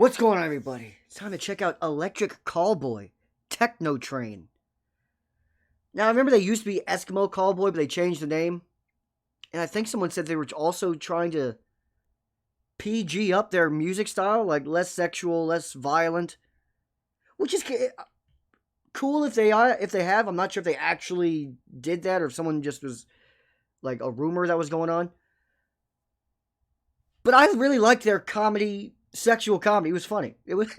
What's going on, everybody? It's time to check out Electric Callboy, Techno Train. Now, I remember they used to be Eskimo Callboy, but they changed the name. And I think someone said they were also trying to PG up their music style, like less sexual, less violent. Which is cool if they have. I'm not sure if they actually did that or if someone just was like a rumor that was going on. But I really liked their comedy. Sexual comedy. It was funny. It was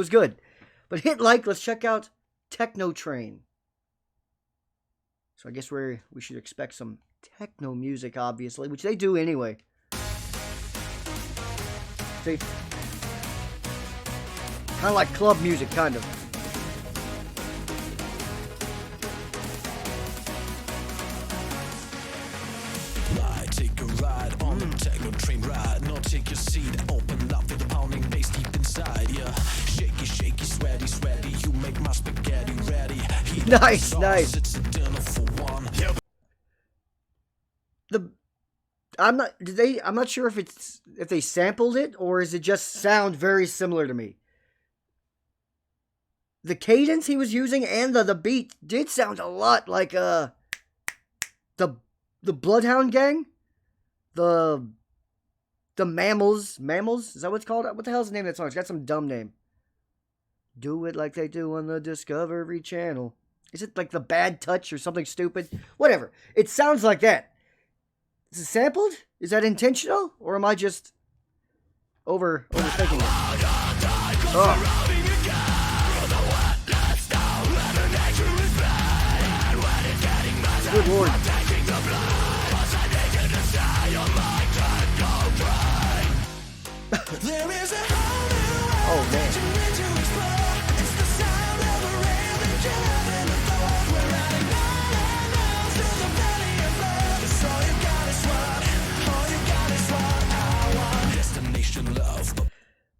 good. But hit like. Let's check out Techno Train. So I guess we should expect some techno music, obviously, which they do anyway. See, kind of like club music, kind of. Take a ride on the techno train ride. Now take your seat, open up, feel the pounding bass deep inside. Yeah, shaky, shaky, sweaty, sweaty. You make my spaghetti ready. Nice. It's a dinner for one. I'm not sure if they sampled it or is it just sound very similar to me. The cadence he was using and the beat did sound a lot like the Bloodhound Gang. The Mammals, is that what it's called? What the hell is the name of that song? It's got some dumb name. Do it like they do on the Discovery Channel. Is it like the Bad Touch or something stupid? Whatever. It sounds like that. Is it sampled? Is that intentional? Or am I just overthinking it? Oh. Good Lord. Oh, man.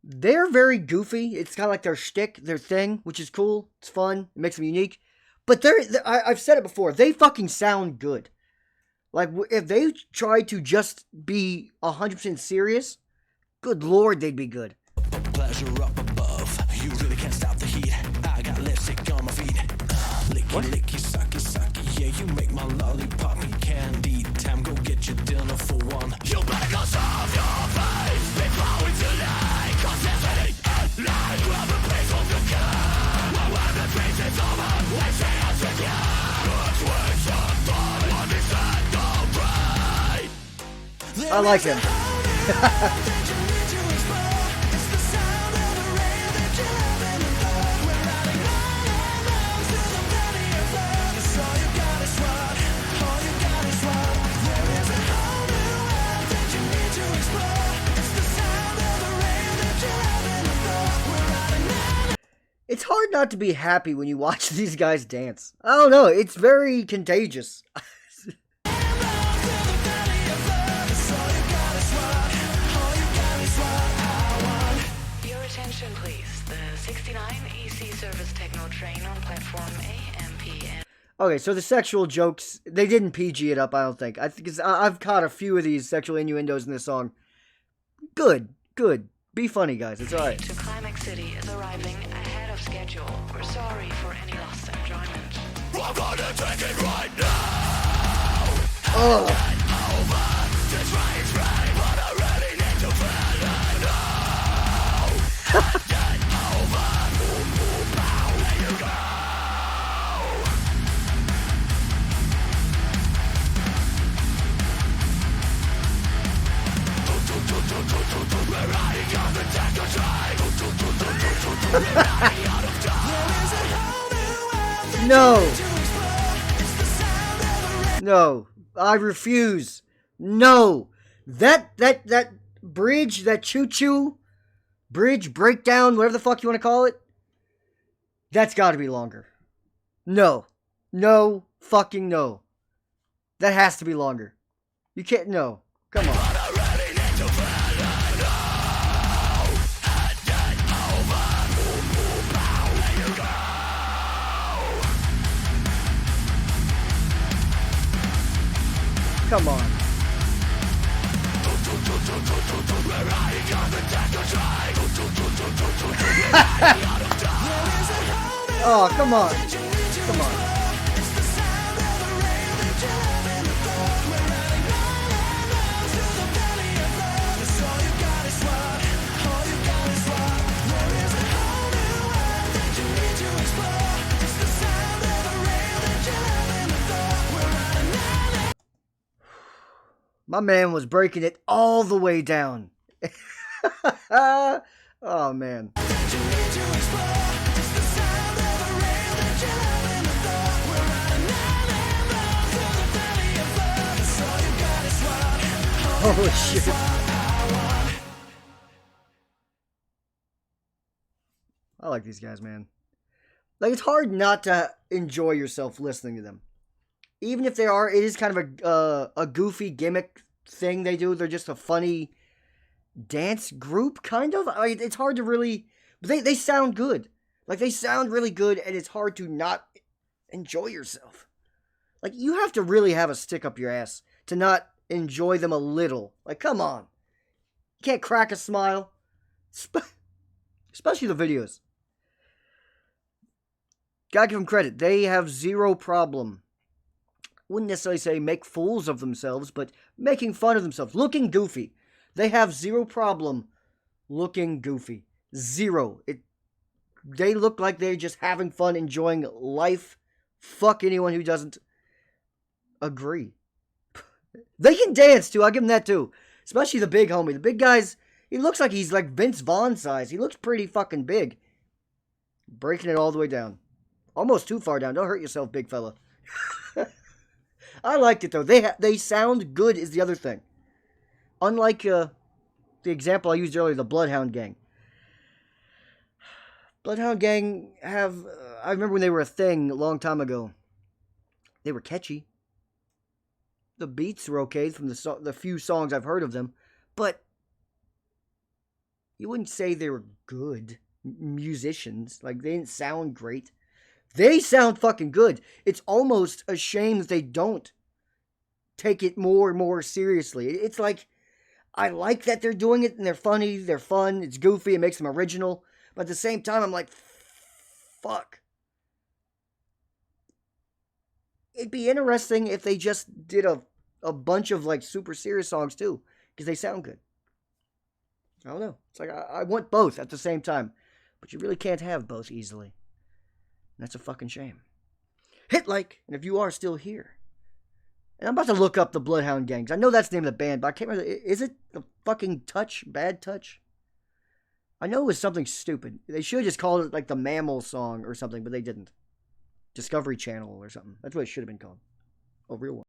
They're very goofy. It's kind of like their shtick, their thing, which is cool. It's fun. It makes them unique. But I've said it before. They fucking sound good. Like, if they tried to just be 100% serious, good Lord, they'd be good. Pleasure up above. You really can't stop the heat. I got lipstick on my feet. Licky, sucky. Yeah, you make my lollipop candy. Time, go get your dinner for one. You better go solve your face before we tonight. Cause everything at night will be peaceful to God. When the dreams is over, we say us with you. I like him. It's hard not to be happy when you watch these guys dance. I don't know, it's very contagious. Your attention, please. The 69 EC service Techno Train on platform AMPN. Okay, so the sexual jokes, they didn't PG it up, I don't think. I've caught a few of these sexual innuendos in this song. Good. Be funny, guys. It's alright. To Climax City is arriving ahead of schedule. We're sorry for any lost enjoyment. I'm gonna take it right now. Oh. This train's ready, but I really need to feel it now. Get over. There you go. We're riding on the techno train. No, I refuse. No, that bridge, that choo-choo bridge breakdown, whatever the fuck you want to call it, that's got to be longer. No, fucking no. That has to be longer. You can't. No, come on. Come on. Oh, come on. Come on. My man was breaking it all the way down. Oh, man. Holy shit. I like these guys, man. Like, it's hard not to enjoy yourself listening to them. Even if they are, it is kind of a goofy gimmick thing they do. They're just a funny dance group, kind of. I mean, it's hard to really... But they sound good. Like, they sound really good, and it's hard to not enjoy yourself. Like, you have to really have a stick up your ass to not enjoy them a little. Like, come on. You can't crack a smile. Especially the videos. Gotta give them credit. They have zero problem. Wouldn't necessarily say make fools of themselves, but making fun of themselves. Looking goofy. They have zero problem looking goofy. Zero. They look like they're just having fun, enjoying life. Fuck anyone who doesn't agree. They can dance, too. I'll give them that, too. Especially the big homie. The big guy's... He looks like he's like Vince Vaughn size. He looks pretty fucking big. Breaking it all the way down. Almost too far down. Don't hurt yourself, big fella. I liked it, though. They sound good is the other thing. Unlike the example I used earlier, the Bloodhound Gang. Bloodhound Gang have... I remember when they were a thing a long time ago. They were catchy. The beats were okay from the few songs I've heard of them. But you wouldn't say they were good musicians. Like, they didn't sound great. They sound fucking good. It's almost a shame that they don't take it more and more seriously. It's like, I like that they're doing it and they're funny, they're fun, it's goofy, it makes them original. But at the same time, I'm like, fuck. It'd be interesting if they just did a bunch of like super serious songs too, because they sound good. I don't know. It's like, I want both at the same time. But you really can't have both easily. And that's a fucking shame. Hit like, and if you are still here. And I'm about to look up the Bloodhound Gangs. I know that's the name of the band, but I can't remember. Is it the fucking Touch? Bad Touch? I know it was something stupid. They should have just called it like the Mammal Song or something, but they didn't. Discovery Channel or something. That's what it should have been called. A real one.